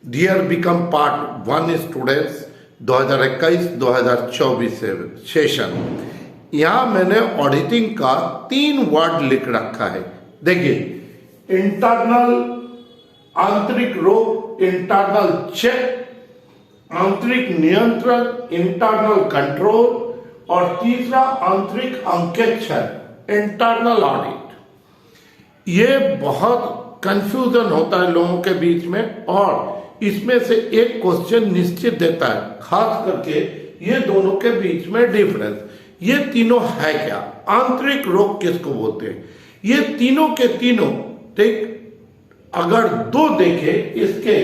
Dear BCom part 1 students 2021-2024 session. यहाँ मैंने auditing का 3 वर्ड लिख रखा है। देखिए, इंटरनल आंतरिक रोक, इंटरनल चेक, आंतरिक नियंत्रण, इंटरनल कंट्रोल, और तीसरा आंतरिक अंकेक्षण, इंटरनल ऑडिट। ये बहुत कंफ्यूजन होता है लोगों के बीच में, और इसमें से एक क्वेश्चन निश्चित देता है, खास करके ये दोनों के बीच में डिफरेंस। ये तीनों है क्या? आंतरिक रोग किसको बोलते हैं? ये तीनों के तीनों, ठीक, अगर दो देखे इसके,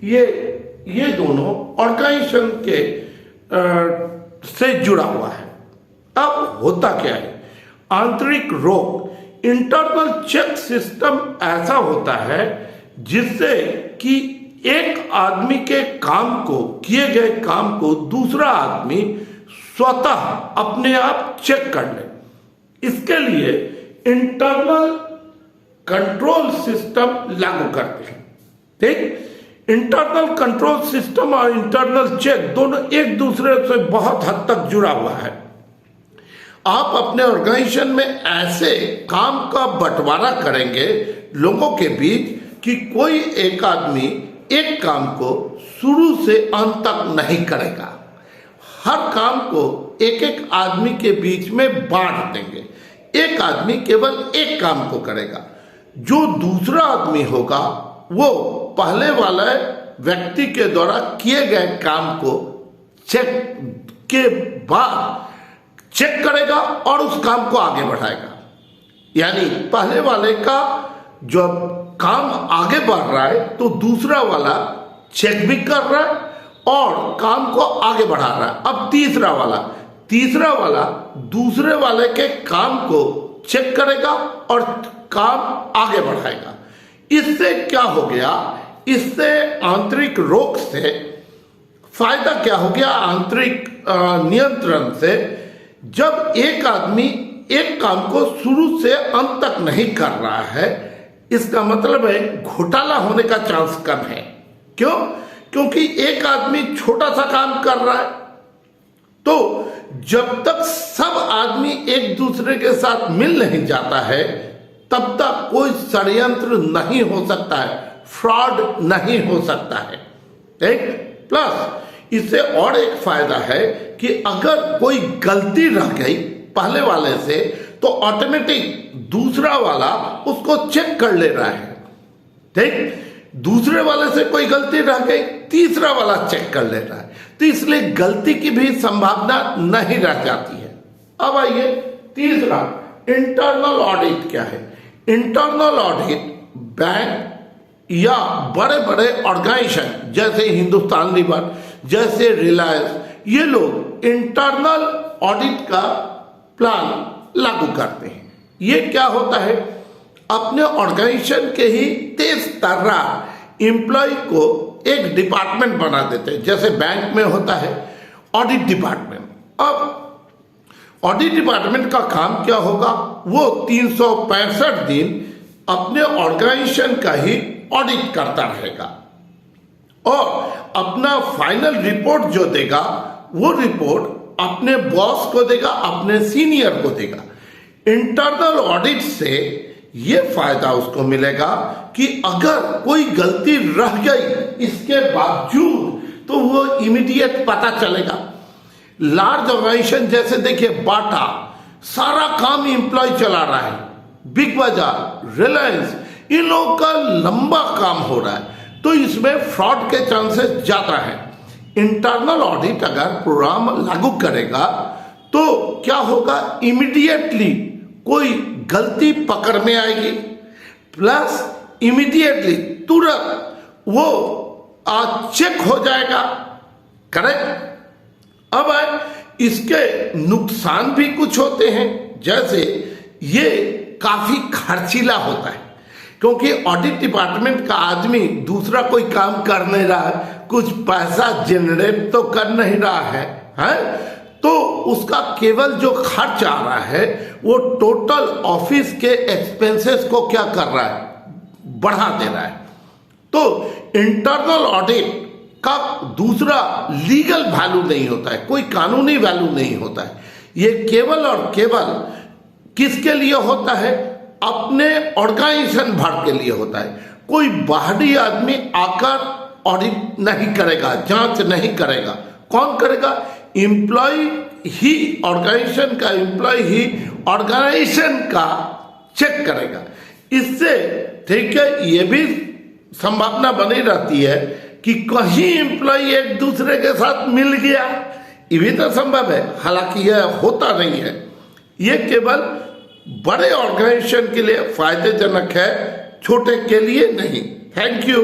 ये दोनों ऑर्गेनाइजेशन के से जुड़ा हुआ है। अब होता क्या है? आंतरिक रोग, इंटरनल चेक सिस्टम ऐसा होता है जिससे कि एक आदमी के काम को, किए गए काम को दूसरा आदमी स्वतः अपने आप चेक कर ले। इसके लिए इंटरनल कंट्रोल सिस्टम लागू करते हैं। ठीक, इंटरनल कंट्रोल सिस्टम और इंटरनल चेक दोनों एक दूसरे से बहुत हद तक जुड़ा हुआ है। आप अपने ऑर्गेनाइजेशन में ऐसे काम का बंटवारा करेंगे लोगों के बीच कि कोई एक आदमी एक काम को शुरू से अंत तक नहीं करेगा। हर काम को एक एक आदमी के बीच में बांट देंगे। एक आदमी केवल एक काम को करेगा। जो दूसरा आदमी होगा वो पहले वाले व्यक्ति के द्वारा किए गए काम को चेक के बाद चेक करेगा और उस काम को आगे बढ़ाएगा। यानी पहले वाले का जब काम आगे बढ़ रहा है तो दूसरा वाला चेक भी कर रहा है और काम को आगे बढ़ा रहा है। अब तीसरा वाला दूसरे वाले के काम को चेक करेगा और काम आगे बढ़ाएगा। इससे क्या हो गया? इससे आंतरिक रोक से फायदा क्या हो गया? आंतरिक नियंत्रण से, जब एक आदमी एक काम को शुरू से अंत तक नहीं कर रहा है, इसका मतलब है घोटाला होने का चांस कम है। क्यों? क्योंकि एक आदमी छोटा सा काम कर रहा है, तो जब तक सब आदमी एक दूसरे के साथ मिल नहीं जाता है तब तक कोई षड्यंत्र नहीं हो सकता है, फ्रॉड नहीं हो सकता है। ठीक, प्लस इससे और एक फायदा है कि अगर कोई गलती रह गई पहले वाले से तो ऑटोमेटिक दूसरा वाला उसको चेक कर ले रहा है। ठीक, दूसरे वाले से कोई गलती रह गई, तीसरा वाला चेक कर ले रहा है, तो इसलिए गलती की भी संभावना नहीं रह जाती है। अब आइए तीसरा, इंटरनल ऑडिट क्या है? इंटरनल ऑडिट बैंक या बड़े बड़े ऑर्गेनाइजेशन जैसे हिंदुस्तान लीवर, जैसे रिलायंस, ये लोग इंटरनल ऑडिट का प्लान लागू करते हैं। ये क्या होता है? अपने ऑर्गेनाइजेशन के ही तेज तर्रा एम्प्लॉय को एक डिपार्टमेंट बना देते हैं। जैसे बैंक में होता है ऑडिट डिपार्टमेंट। अब ऑडिट डिपार्टमेंट का काम क्या होगा? वो 365 दिन अपने ऑर्गेनाइजेशन का ही ऑडिट करता रहेगा और अपना फाइनल रिपोर्ट जो देगा वो रिपोर्ट अपने बॉस को देगा, अपने सीनियर को देगा। इंटरनल ऑडिट से ये फायदा उसको मिलेगा कि अगर कोई गलती रह गई इसके बावजूद तो वो इमीडिएट पता चलेगा। लार्ज ऑर्गेनाइजेशन जैसे देखिए बाटा, सारा काम एम्प्लॉय चला रहा है। बिग बाजार, रिलायंस, इन लोगों का लंबा काम हो रहा है, तो इसमें फ्रॉड के चांसेस ज्यादा है। इंटरनल ऑडिट अगर प्रोग्राम लागू करेगा तो क्या होगा? इमीडिएटली कोई गलती पकड़ में आएगी, प्लस इमीडिएटली तुरंत वो चेक हो जाएगा। करेक्ट? अब इसके नुकसान भी कुछ होते हैं, जैसे ये काफी खर्चीला होता है क्योंकि ऑडिट डिपार्टमेंट का आदमी दूसरा कोई काम कर नहीं रहा है, कुछ पैसा जनरेट तो कर नहीं रहा है, तो उसका केवल जो खर्च आ रहा है वो टोटल ऑफिस के एक्सपेंसेस को क्या कर रहा है? बढ़ा दे रहा है। तो इंटरनल ऑडिट का दूसरा लीगल वैल्यू नहीं होता है, कोई कानूनी वैल्यू नहीं होता है। ये केवल और केवल किसके लिए होता है? अपने ऑर्गेनाइजेशन भर के लिए होता है। कोई बाहरी आदमी आकर ऑडिट नहीं करेगा, जांच नहीं करेगा। कौन करेगा? एम्प्लॉय ही ऑर्गेनाइजेशन का, एम्प्लॉय ही ऑर्गेनाइजेशन का चेक करेगा। इससे ठीक है, ये भी संभावना बनी रहती है कि कहीं एम्प्लॉय एक दूसरे के साथ मिल गया, ये भी तो संभव है, हालांकि यह होता नहीं है। ये केवल बड़े ऑर्गेनाइजेशन के लिए फायदेजनक है, छोटे के लिए नहीं। Thank you.